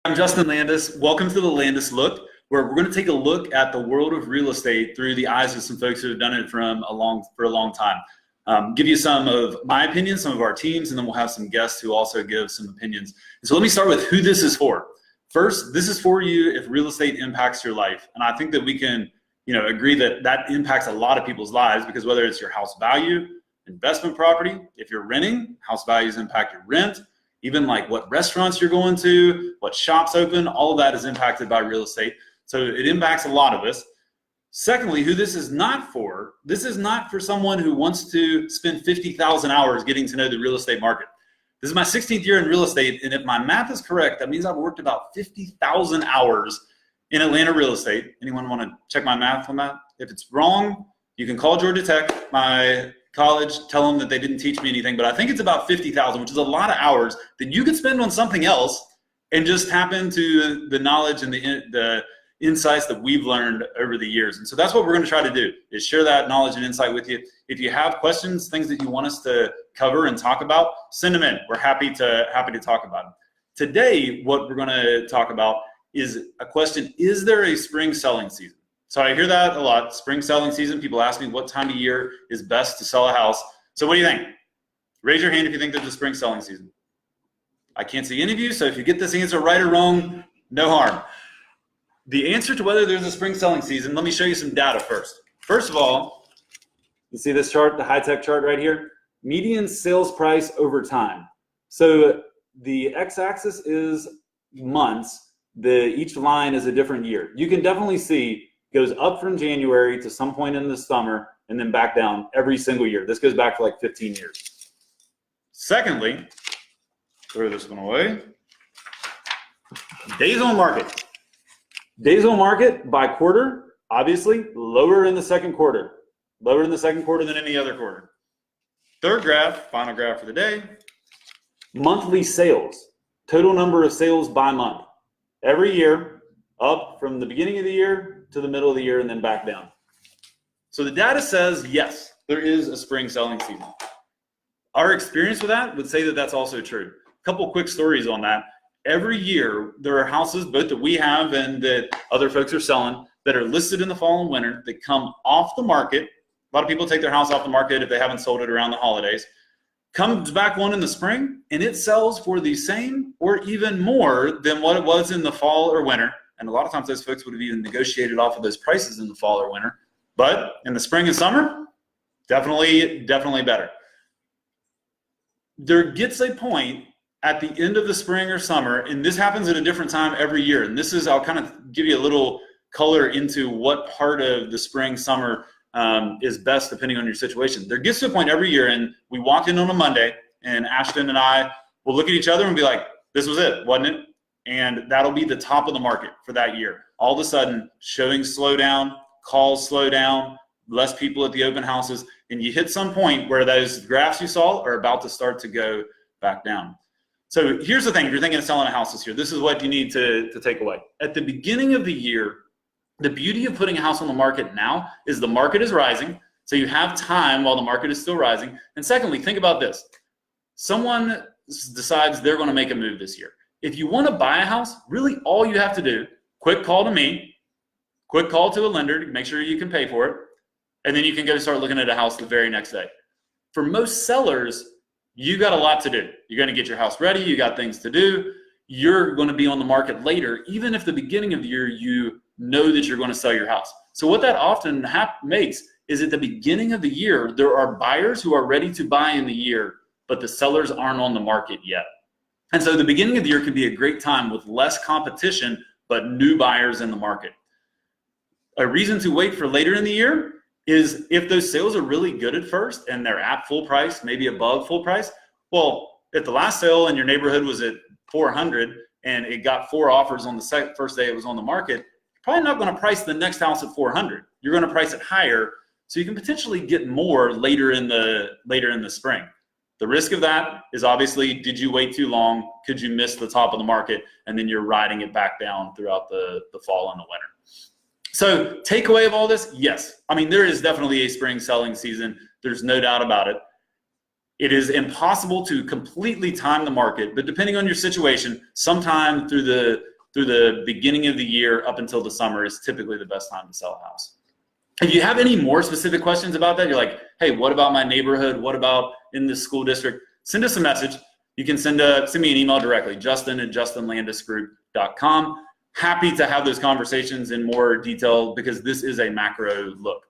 I'm Justin Landis. Welcome to the Landis Look, where we're going to take a look at the world of real estate through the eyes of some folks who have done it for a long time. Give you some of my opinions, some of our teams, and then we'll have some guests who also give some opinions. And so let me start with who this is for. First, this is for you if real estate impacts your life. And I think that we can, agree that that impacts a lot of people's lives, because whether it's your house value, investment property, if you're renting, house values impact your rent. Even like what restaurants you're going to, what shops open, all of that is impacted by real estate. So it impacts a lot of us. Secondly, who this is not for someone who wants to spend 50,000 hours getting to know the real estate market. This is my 16th year in real estate, and if my math is correct, that means I've worked about 50,000 hours in Atlanta real estate. Anyone want to check my math on that? If it's wrong, you can call Georgia Tech, my college, tell them that they didn't teach me anything, but I think it's about 50,000, which is a lot of hours that you could spend on something else and just tap into the knowledge and the insights that we've learned over the years. And so that's what we're going to try to do, is share that knowledge and insight with you. If you have questions, things that you want us to cover and talk about, send them in. We're happy to talk about them. Today, what we're going to talk about is a question: is there a spring selling season? So I hear that a lot, spring selling season. People ask me what time of year is best to sell a house. So what do you think? Raise your hand if you think there's a spring selling season. I can't see any of you, so if you get this answer right or wrong, no harm. The answer to whether there's a spring selling season, let me show you some data first. First of all, you see this chart, the high-tech chart right here? Median sales price over time. So the x-axis is months. Each line is a different year. You can definitely see goes up from January to some point in the summer and then back down every single year. This goes back for like 15 years. Secondly, throw this one away. Days on market. Days on market by quarter, obviously lower in the second quarter. Lower in the second quarter than any other quarter. Third graph, final graph for the day. Monthly sales. Total number of sales by month. Every year, up from the beginning of the year to the middle of the year and then back down. So the data says, yes, there is a spring selling season. Our experience with that would say that that's also true. A couple quick stories on that. Every year, there are houses, both that we have and that other folks are selling, that are listed in the fall and winter that come off the market. A lot of people take their house off the market if they haven't sold it around the holidays. Comes back one in the spring, and it sells for the same or even more than what it was in the fall or winter. And a lot of times those folks would have even negotiated off of those prices in the fall or winter. But in the spring and summer, definitely better. There gets a point at the end of the spring or summer, and this happens at a different time every year. And this is, I'll kind of give you a little color into what part of the spring, summer is best depending on your situation. There gets to a point every year, and we walk in on a Monday, and Ashton and I will look at each other and be like, this was it, wasn't it? And that'll be the top of the market for that year. All of a sudden, showings slow down, calls slow down, less people at the open houses, and you hit some point where those graphs you saw are about to start to go back down. So here's the thing: if you're thinking of selling a house this year, this is what you need to take away. At the beginning of the year, the beauty of putting a house on the market now is the market is rising, so you have time while the market is still rising. And secondly, think about this. Someone decides they're going to make a move this year. If you want to buy a house, really all you have to do, quick call to me, quick call to a lender to make sure you can pay for it, and then you can go start looking at a house the very next day. For most sellers, you got a lot to do. You're going to get your house ready, you got things to do, you're going to be on the market later, even if the beginning of the year you know that you're going to sell your house. So what that often makes is at the beginning of the year, there are buyers who are ready to buy in the year, but the sellers aren't on the market yet. And so the beginning of the year can be a great time with less competition, but new buyers in the market. A reason to wait for later in the year is if those sales are really good at first and they're at full price, maybe above full price. Well, if the last sale in your neighborhood was at 400 and it got 4 offers on the first day it was on the market, you're probably not going to price the next house at 400. You're going to price it higher so you can potentially get more later in the spring. The risk of that is obviously, did you wait too long? Could you miss the top of the market? And then you're riding it back down throughout the fall and the winter. So takeaway of all this, yes. I mean, there is definitely a spring selling season. There's no doubt about it. It is impossible to completely time the market, but depending on your situation, sometime through the beginning of the year up until the summer is typically the best time to sell a house. If you have any more specific questions about that, you're like, hey, what about my neighborhood? What about in this school district? Send us a message. You can send me an email directly, justin@justinlandisgroup.com. Happy to have those conversations in more detail because this is a macro look.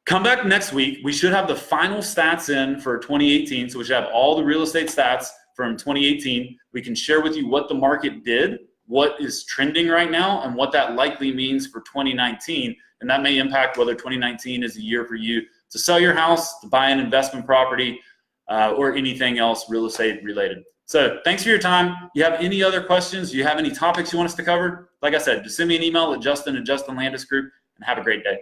Come back next week. We should have the final stats in for 2018. So we should have all the real estate stats from 2018. We can share with you what the market did, what is trending right now, and what that likely means for 2019. And that may impact whether 2019 is a year for you to sell your house, to buy an investment property, or anything else real estate related. So thanks for your time. You have any other questions? Do you have any topics you want us to cover? Like I said, just send me an email at justin@justinlandisgroup, and have a great day.